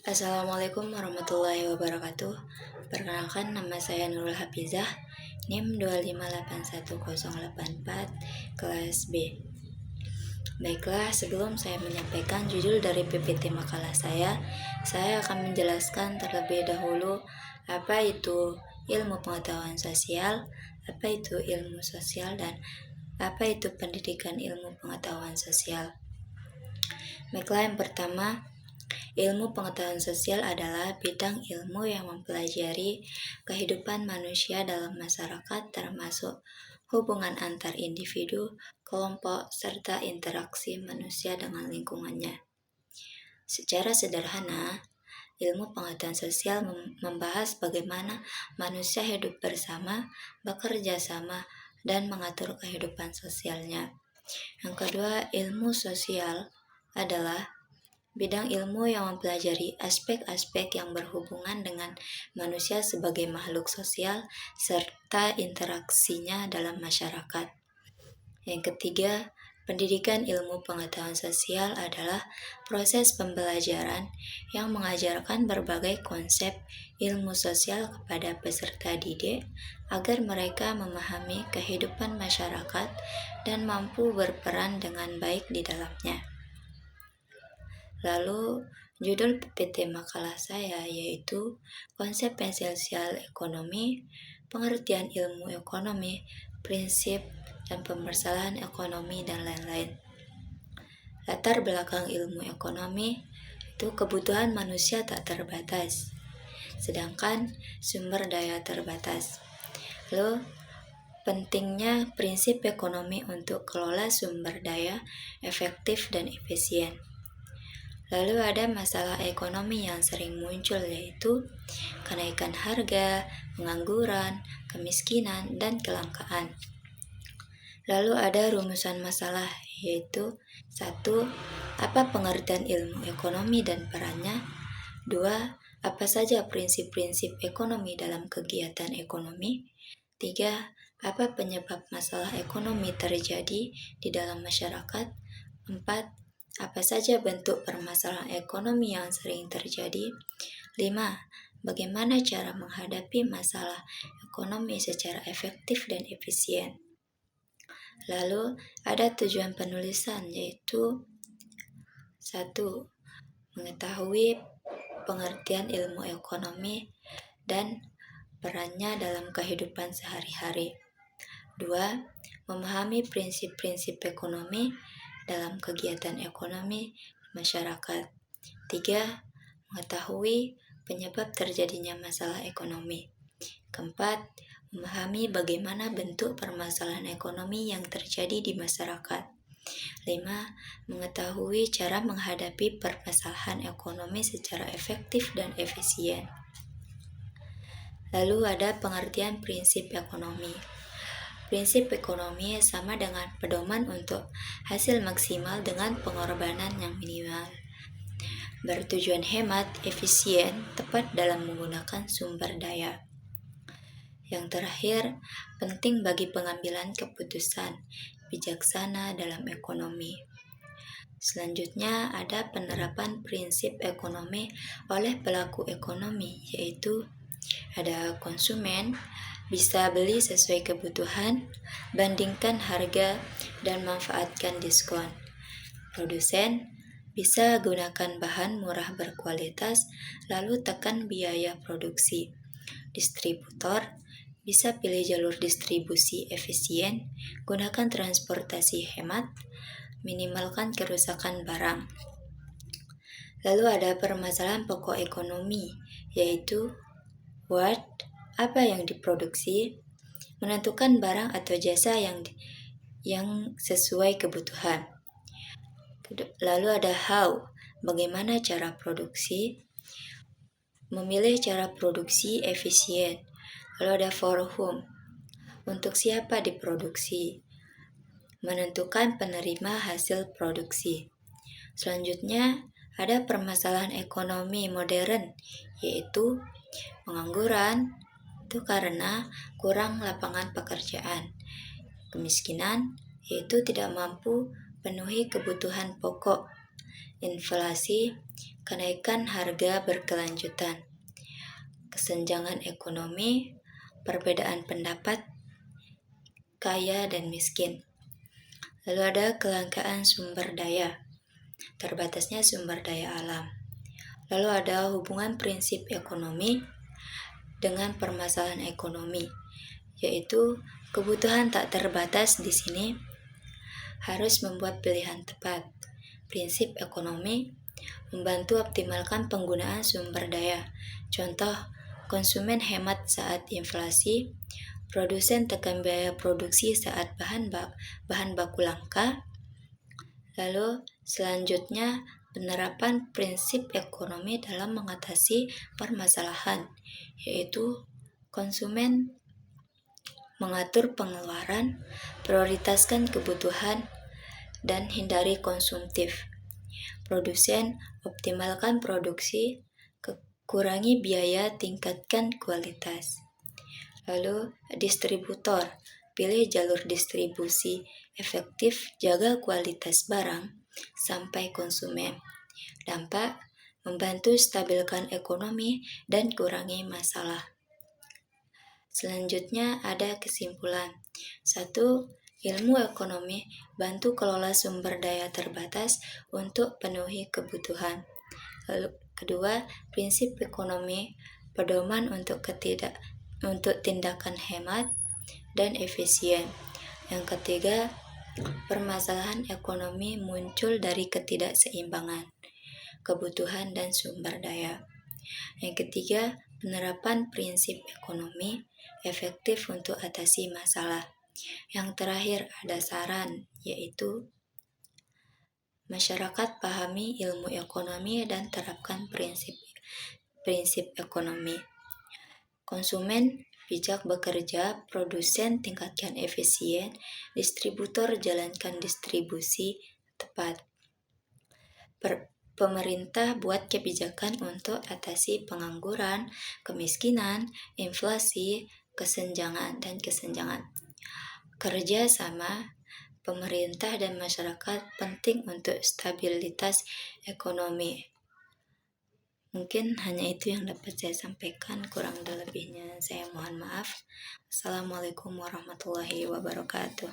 Assalamualaikum warahmatullahi wabarakatuh. Perkenalkan, nama saya Nurul Hafizah, NIM 2581084, kelas B. Baiklah, sebelum saya menyampaikan judul dari PPT makalah saya akan menjelaskan terlebih dahulu apa itu ilmu pengetahuan sosial, apa itu ilmu sosial, dan apa itu pendidikan ilmu pengetahuan sosial. Baiklah, yang pertama, ilmu pengetahuan sosial adalah bidang ilmu yang mempelajari kehidupan manusia dalam masyarakat, termasuk hubungan antar individu, kelompok, serta interaksi manusia dengan lingkungannya. Secara sederhana, ilmu pengetahuan sosial membahas bagaimana manusia hidup bersama, bekerja sama, dan mengatur kehidupan sosialnya. Yang kedua, ilmu sosial adalah bidang ilmu yang mempelajari aspek-aspek yang berhubungan dengan manusia sebagai makhluk sosial serta interaksinya dalam masyarakat. Yang ketiga, pendidikan ilmu pengetahuan sosial adalah proses pembelajaran yang mengajarkan berbagai konsep ilmu sosial kepada peserta didik agar mereka memahami kehidupan masyarakat dan mampu berperan dengan baik di dalamnya. Lalu, judul PPT makalah saya yaitu Konsep Esensial Ekonomi, Pengertian Ilmu Ekonomi, Prinsip dan Permasalahan Ekonomi, dan lain-lain. Latar belakang ilmu ekonomi itu kebutuhan manusia tak terbatas, sedangkan sumber daya terbatas. Lalu, pentingnya prinsip ekonomi untuk kelola sumber daya efektif dan efisien. Lalu ada masalah ekonomi yang sering muncul, yaitu kenaikan harga, pengangguran, kemiskinan, dan kelangkaan. Lalu ada rumusan masalah, yaitu 1. Apa pengertian ilmu ekonomi dan perannya? 2. Apa saja prinsip-prinsip ekonomi dalam kegiatan ekonomi? 3. Apa penyebab masalah ekonomi terjadi di dalam masyarakat? 4. Apa saja bentuk permasalahan ekonomi yang sering terjadi? 5. Bagaimana cara menghadapi masalah ekonomi secara efektif dan efisien? Lalu ada tujuan penulisan, yaitu 1. Mengetahui pengertian ilmu ekonomi dan perannya dalam kehidupan sehari-hari. 2. Memahami prinsip-prinsip ekonomi dalam kegiatan ekonomi masyarakat. 3. Mengetahui penyebab terjadinya masalah ekonomi. Keempat, memahami bagaimana bentuk permasalahan ekonomi yang terjadi di masyarakat. 5. Mengetahui cara menghadapi permasalahan ekonomi secara efektif dan efisien. Lalu ada pengertian prinsip ekonomi. Prinsip ekonomi sama dengan pedoman untuk hasil maksimal dengan pengorbanan yang minimal. Bertujuan hemat, efisien, tepat dalam menggunakan sumber daya. Yang terakhir, penting bagi pengambilan keputusan bijaksana dalam ekonomi. Selanjutnya ada penerapan prinsip ekonomi oleh pelaku ekonomi, yaitu ada konsumen bisa beli sesuai kebutuhan, bandingkan harga dan manfaatkan diskon. Produsen bisa gunakan bahan murah berkualitas, lalu tekan biaya produksi. Distributor bisa pilih jalur distribusi efisien, gunakan transportasi hemat, minimalkan kerusakan barang. Lalu ada permasalahan pokok ekonomi, yaitu what, apa yang diproduksi, menentukan barang atau jasa yang sesuai kebutuhan. Lalu ada how, bagaimana cara produksi, memilih cara produksi efisien. Lalu ada for whom, untuk siapa diproduksi, menentukan penerima hasil produksi. Selanjutnya ada permasalahan ekonomi modern, yaitu pengangguran itu karena kurang lapangan pekerjaan, kemiskinan yaitu tidak mampu penuhi kebutuhan pokok, inflasi kenaikan harga berkelanjutan, kesenjangan ekonomi, perbedaan pendapat, kaya dan miskin. Lalu ada kelangkaan sumber daya, terbatasnya sumber daya alam. Lalu ada hubungan prinsip ekonomi dengan permasalahan ekonomi, yaitu kebutuhan tak terbatas di sini harus membuat pilihan tepat. Prinsip ekonomi membantu optimalkan penggunaan sumber daya. Contoh, konsumen hemat saat inflasi, produsen tekan biaya produksi saat bahan baku langka. Lalu selanjutnya, penerapan prinsip ekonomi dalam mengatasi permasalahan, yaitu konsumen mengatur pengeluaran, prioritaskan kebutuhan, dan hindari konsumtif. Produsen optimalkan produksi, kurangi biaya, tingkatkan kualitas. Lalu distributor, pilih jalur distribusi efektif, jaga kualitas barang sampai konsumen. Dampak, membantu stabilkan ekonomi dan kurangi masalah. Selanjutnya ada kesimpulan. 1. Ilmu ekonomi bantu kelola sumber daya terbatas untuk penuhi kebutuhan. Lalu kedua, prinsip ekonomi pedoman untuk tindakan hemat dan efisien. Yang ketiga, permasalahan ekonomi muncul dari ketidakseimbangan kebutuhan dan sumber daya. Yang ketiga, penerapan prinsip ekonomi efektif untuk atasi masalah. Yang terakhir ada saran, yaitu masyarakat pahami ilmu ekonomi dan terapkan prinsip ekonomi. Konsumen bijak bekerja, produsen tingkatkan efisien, distributor jalankan distribusi tepat. Pemerintah buat kebijakan untuk atasi pengangguran, kemiskinan, inflasi, kesenjangan. Kerja sama pemerintah dan masyarakat penting untuk stabilitas ekonomi. Mungkin hanya itu yang dapat saya sampaikan, kurang dan lebihnya saya mohon maaf. Assalamualaikum warahmatullahi wabarakatuh.